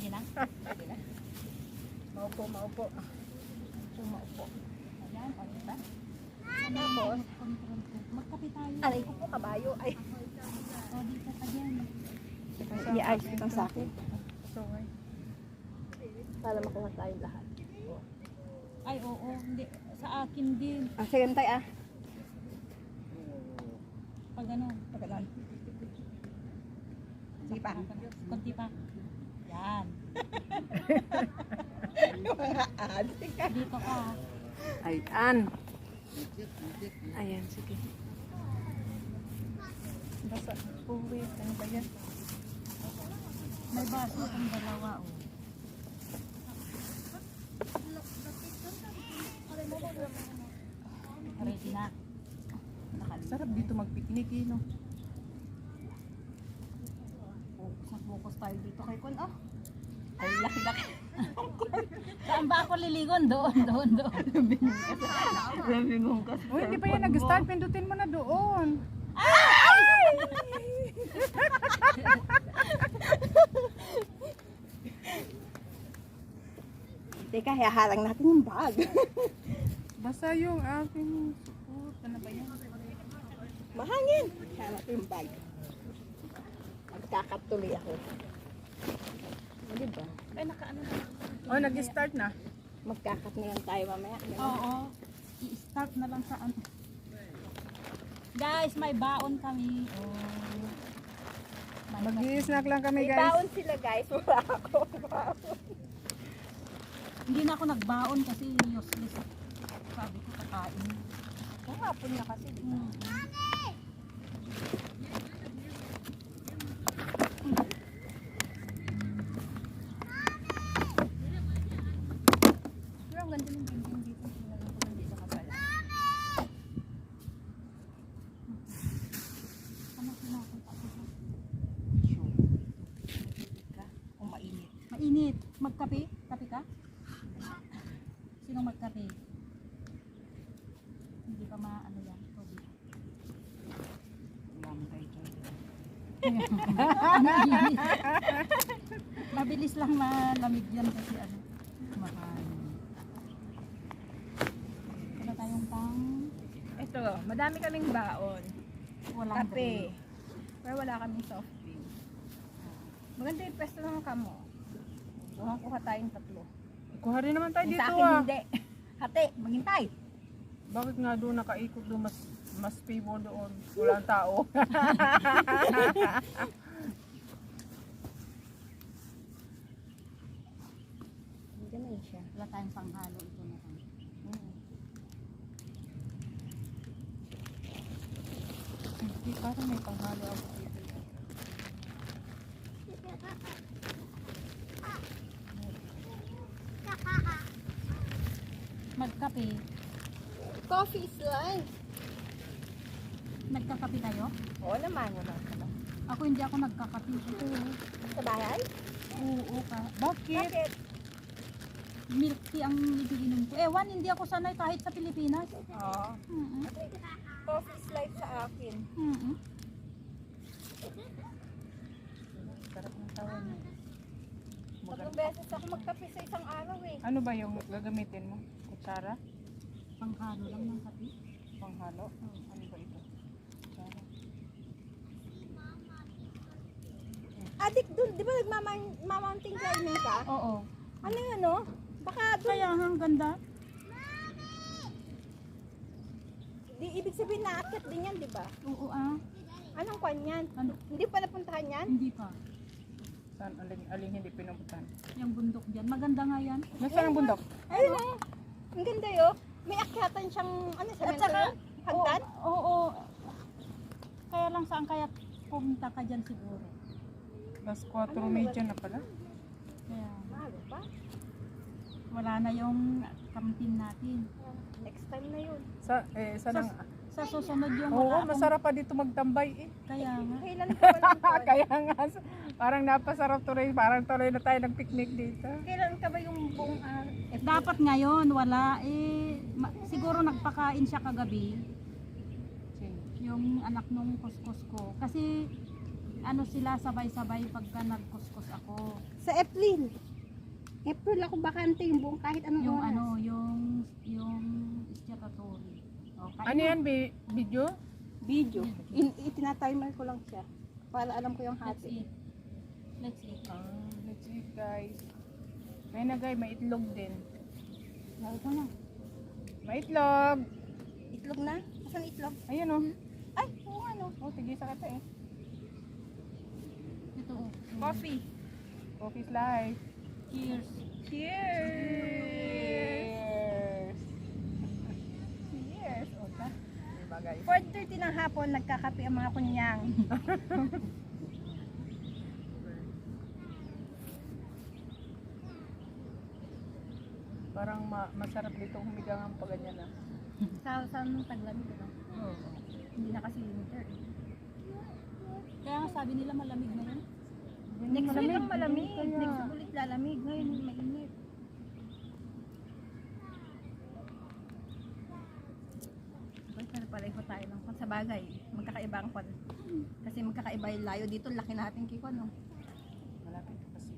Sige na. Sige na. Maupo, maupo. Maupo. Ayan, o diba? Tapos, Magkape tayo. alay ko po kabayo. Ay, O, dito ka dyan. i-ayos kitang sa akin. Para makuha tayong lahat. Ay, oo. Hindi. Sa akin din. Ah, sige tayo ah. Pag ano. Pagkalan. Sige pa. Kunti pa. Yan. Dito ka. Ayan. Ayan, sige. Basta, puwit. Ano ba yan? May baso kang dalawa, oh. Ready na. Sarap dito mag-picnic eh, no? Focus tayo dito kay Kun, oh. Ay, laki-laki. Saan ba ako liligon? Doon. Labingong ka. Uy, hindi pa yan nag-start. Pindutin mo na doon. Teka, haharang natin yung bag. Basta yung aking support. Ano ba yan? Mahangin. Haharang natin yung bag. Magkakatuloy ako. O, diba? Ay, nakaano na. Oh, nag-start na. Magkakat na lang tayo mamaya. Oo. I-start na lang sa ano. Guys, may baon kami. Oh. Mag-i-snack lang kami, May guys. baon sila guys. Wala ako. Baon. Hindi na ako nagbaon kasi useless. Sabi ko kakain. Kahapon na kasi. Hmm. Pero ang ganda ng dingding dito. Tingnan ko lang dito kapala. Ano pinapunta ko sa? Kung mainit. Mainit. Magkape? Kape ka? Sinong magkape? Hindi pa maano yan. Tubig. Wala mo tayo dyan. Mabilis lang malamig yan kasi ano. Mahal. Wala tayong pang Ito, madami kaming baon. walang Kape. Pero wala kaming soft drink. Maganda yung pwesto ng kamo. Kuha tayong tatlo. Kuha rin naman tayo Yung dito sa akin ah. hindi. Hati, maghintay. Bakit nga doon nakaikot doon mas favor doon? Walang tao. Hindi na siya. wala tayong panghalo ito na lang. Hindi, parang may panghalo ako dito. Magkape. Coffee is life. Nagkakape tayo? Oo naman, wala ka lang. Ako hindi ako nagkakape. Ito. Sa bahay? Oo ka. Bakit? Bakit? Milk tea ang iniinom ko. Ewan, hindi ako sanay kahit sa Pilipinas. Oo. Mm-mm. Coffee is life sa akin. Mm-mm. Sarap ng tawa niya. Tatlong beses ako magkape sa isang araw eh. Ano ba yung gagamitin mo? Kutsara? Panghalo lang ng kape. Panghalo? Ano ba ito? Kutsara. Adik dun, di ba nagmamountain climbing ka? Oo. Ano yun no? Baka dun, Kaya ang ganda. di ibig sabihin naakyat din yan, di ba? Oo ah. Anong kwan yan? Ano? Hindi pa napuntahan yan? Hindi pa. Saan? Aling hindi pinuputan? Yung bundok dyan. Maganda nga yan. Nasaan ang bundok? Ayun oh. Ang ganda yun. May akyatan siyang, ano sa At saka, hagdan? Oo. Kaya lang saan kaya pumunta ka dyan siguro. Las 4:30 na pala. Kaya Mahal pa. wala na yung kantin natin. Next time na yun. Saan ang... Sa susunod yung Oo, wala akong- masarap pa dito magtambay eh. Kaya nga. Kailan ka ba ng kwan? Kaya nga, parang napasarap tuloy. Parang tuloy na tayo ng picnic dito. Kailan ka ba yung buong Dapat ngayon, wala. Siguro nagpakain siya kagabi. Yung anak nung kuskus ko. Kasi ano sila sabay-sabay pagka nagkuskus ako. Sa April. April ako bakante yung buong kahit anong Yung oras. ano, yung istiratory. Okay. Ano yan, video? Video. Itinatimer ko lang siya. Para alam ko yung Let's hati. eat. Let's eat. Let's eat, guys. May nagay, may itlog din. Lalo ko na. May itlog. Itlog na? Asan itlog? Ayun oh. Ay, oo ano. Oh, tigil sa kita eh. Ito. Oh. Coffee. Coffee's life. Cheers. Cheers! Yes. O, ta. Diba, guys? 4:30 ng hapon, nagkakape ang mga kunyang. Parang masarap dito humiga ng paganyan na. Sa taglamig, ano? Oo. Hindi na kasi winter. Kaya nga sabi nila malamig na yun. Next week ang malamig. Kaya- Next week ulit lalamig. Ngayon mainit. Pero pareho tayo ng kwan. Sa bagay, magkakaiba ang kwan. Kasi magkakaiba yung layo dito. Laki natin kay kwan, no? Malapit ka kasi.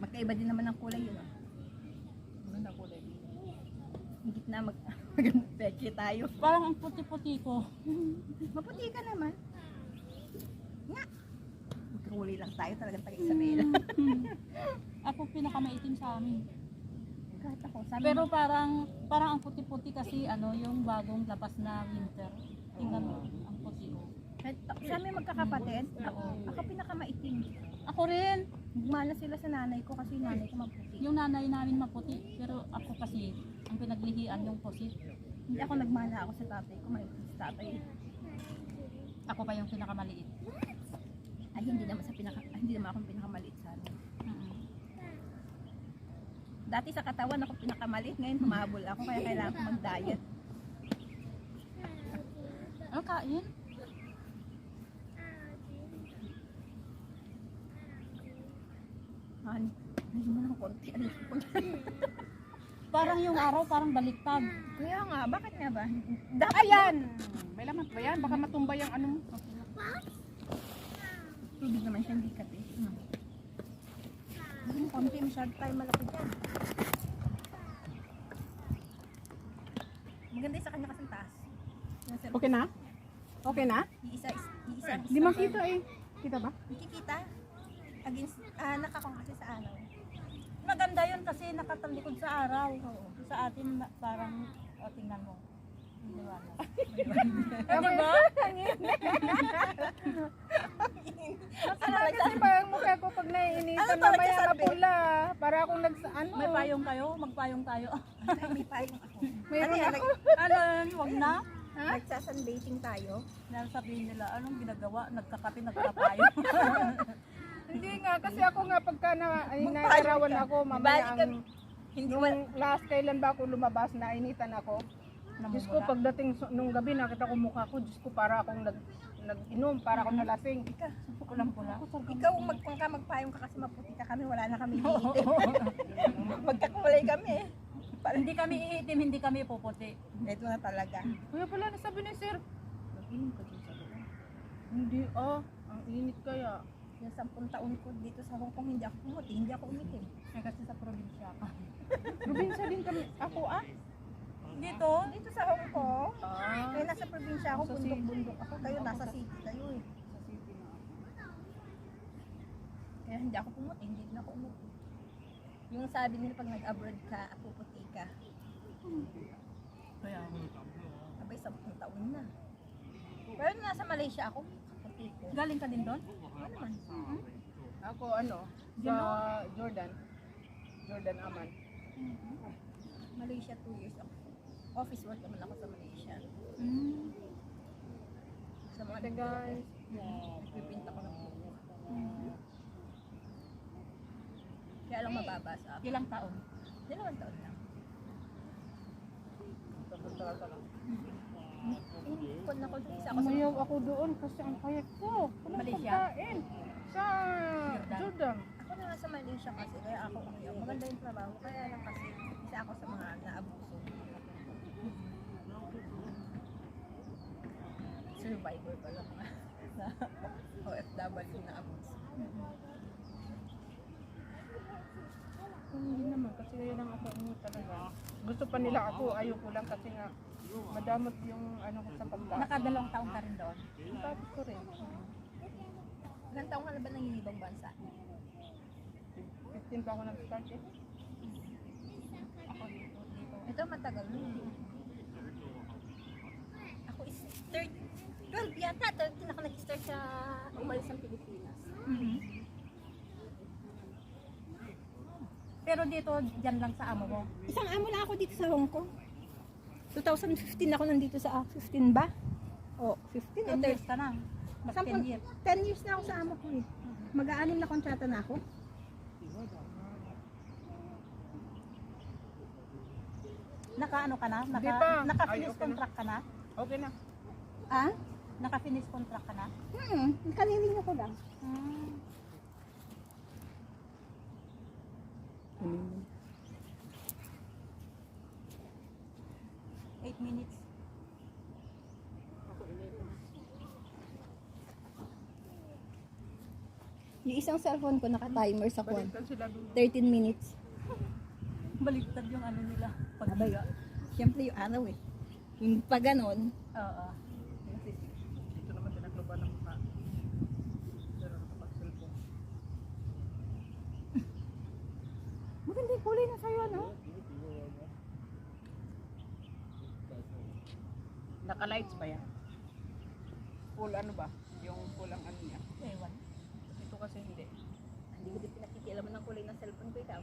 Magkaiba din naman ang kulay yun. No? Maganda kulay. Higit na peke tayo. Parang ang puti-puti ko. Maputi ka naman. Nga. Magkakulay lang tayo. Talagang taga-Isabela. Ako pinakamaitim sa amin. Kahit ako. Sabi Pero parang ang puti-puti kasi ano yung bagong labas na winter. Tingnan mo ang puti ko. sa amin magkakapatid. Oo. Ako pinakamaitim. Ako rin. Nagmana sila sa nanay ko kasi nanay ko maputi. Yung nanay namin maputi. Pero ako kasi ang pinaglihian yung pusit. Hindi ako nagmana ako sa tatay ko. May tatay. Ako pa yung pinakamaliit. Ay, hindi naman ako pinakamaliit sa amin. Mm-mm. Dati sa katawan ako pinakamaliit. Ngayon humabol ako kaya kailangan ko mag-diet. Ano kain? Ano? Hindi mo ng konti. Ano ko? Parang yung araw parang baliktad. Kaya nga, bakit nga ba? Ayan! May laman ba yan? Baka matumba yung ano mo. Tubig naman siya, hindi kape. Hindi mo konti, masyado tayo malapit yan. Maganda yung sa kanya kasing taas. Okay na? Okay na? Iisa. Hindi makita eh. Kita ba? Nakikita? Against, nakakong kasi sa araw. Maganda yun kasi nakatalikod sa araw. Sa atin parang tingnan mo. Di ba? Di ba? Masama kasi parang mukha ko pag naiinitan Ano na talaga maya sabi? mapula. Para akong ano. May payong kayo? Magpayong tayo. Ay, may payong ako. Mayroon Ano yan? ako. Ano yun? Huwag na. Nagsasunbathing tayo. Dahil sabihin nila, anong ginagawa? Nagkakape, nagkapayong. Hindi nga, kasi ako nga pagka naarawan ako, mamaya ang Hindi nung last kailan ba ako lumabas, nainitan ako. Diyos ko, pagdating nung gabi, nakita ko mukha ko, Diyos ko, para akong nag-inom, para akong nalasing. Kulang-pula. Ikaw magpayong ka kasi maputi ka kami, wala na kami iitim. Magkakulay kami. Hindi kami iitim, hindi kami puputi. Ito na talaga. Kaya pala, nasabi ni sir, nag-inom ka dun sa loob. Hindi, ang init kaya. Yung 10 taon ko dito sa Hong Kong, hindi ako pumuti, hindi ako umitim. Kasi sa probinsya ka. Probinsya din kami, ako Dito? Dito sa Hong Kong, Ah, kaya nasa probinsya ako, Sa city. bundok-bundok ako. Kayo nasa city kayo eh. sa city na ako. Kaya hindi ako pumuti, hindi din ako umuti. Yung sabi nila pag nag-abroad ka, puputi ka. Kaya. Abay, 10 taon na. Pero nasa Malaysia ako, puti ko. Galing ka din doon? Ano naman? Ako sa Jordan Aman. Malaysia 2 years ako. Office work naman ako sa Malaysia. Sa mga Okay guys. nagpipinta ko ng buko. Kaya lang mababa sa akin. Ilang taon? 2 taon lang. Talaga lang. Kung ako isa ako sa Umayaw ako doon kasi ang kayat ko. Malaysia? Pagkain. Sa Jordan. ako na nga sa Malaysia kasi kaya ako umiyak. Maganda yung trabaho kaya lang kasi isa ako sa mga naabuso. So survivor pa lang na OFW na abuse. Hindi naman, kasi yun ang ako mo talaga. Gusto pa nila ako, ayoko lang kasi nga madamot yung ano ko sa pagkain. Nakadalawang taon ka rin doon. Tapos ko rin. Ilang taong ka na ba nang ibang bansa? 15 pa ako nag-start eh. Ako dito. Ito matagal na. Ako is 12 yata, 13 ako nag-start sa umalis ng Pilipinas. Pero dito, dyan lang sa amo mo. Isang amo lang ako dito sa Hong Kong. 2015 ako nandito sa 15 ba? O, 15 o 10 years ka na. Mas 10 years. 10 years na ako sa amo ko eh. Mag-aanim na kontrata na ako. Naka-ano ka na? Di pa. Naka-finish Ay, okay na. contract ka na? Okay na. Ah? Naka-finish contract ka na? Kaliling ako lang. 8 minutes. Yung isang cellphone ko naka-timer sa kwan. Balikan sila doon. 13 minutes. Baliktad yung ano nila. Pag Abay, siyempre yung araw eh. Yung pa ganon, Oo. Dito naman tinakloban ng mukha. Pero nakapag-cellphone. maganda yung kulay na sa'yo, ano? Naka-lights ba yan? Full ano ba? Yung full ang ano niya. Ewan. Ito kasi hindi. Hindi ko din pinakikialaman ng kulay ng cellphone ko ikaw.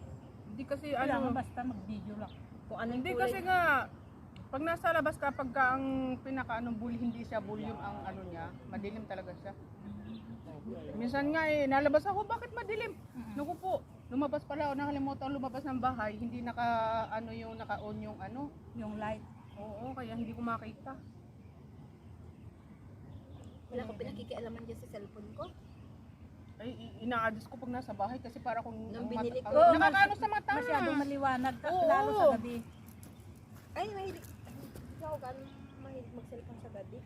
Hindi kasi Kailangan ano. basta mag-video lang. Kung anong Hindi kulay. kasi nga pag nasa labas ka, pagka ang pinaka-anong hindi siya volume ang ano niya, madilim talaga siya. Minsan nga eh, nalabas ako, bakit madilim? Naku po, lumabas pala, nakalimutan lumabas ng bahay, hindi naka-ano yung naka-on yung ano. Yung light. Oo, kaya hindi ko makita. Wala ko pinakikialaman dyan sa cellphone ko. Ay, ina-adjust ko pag nasa bahay kasi para kung Nung binili ko. nakakaano sa mata. Masyadong maliwanag. Oo. Lalo sa gabi. Ay, mahilig. Hindi ako gano'ng mahilig mag-cellphone sa gabi.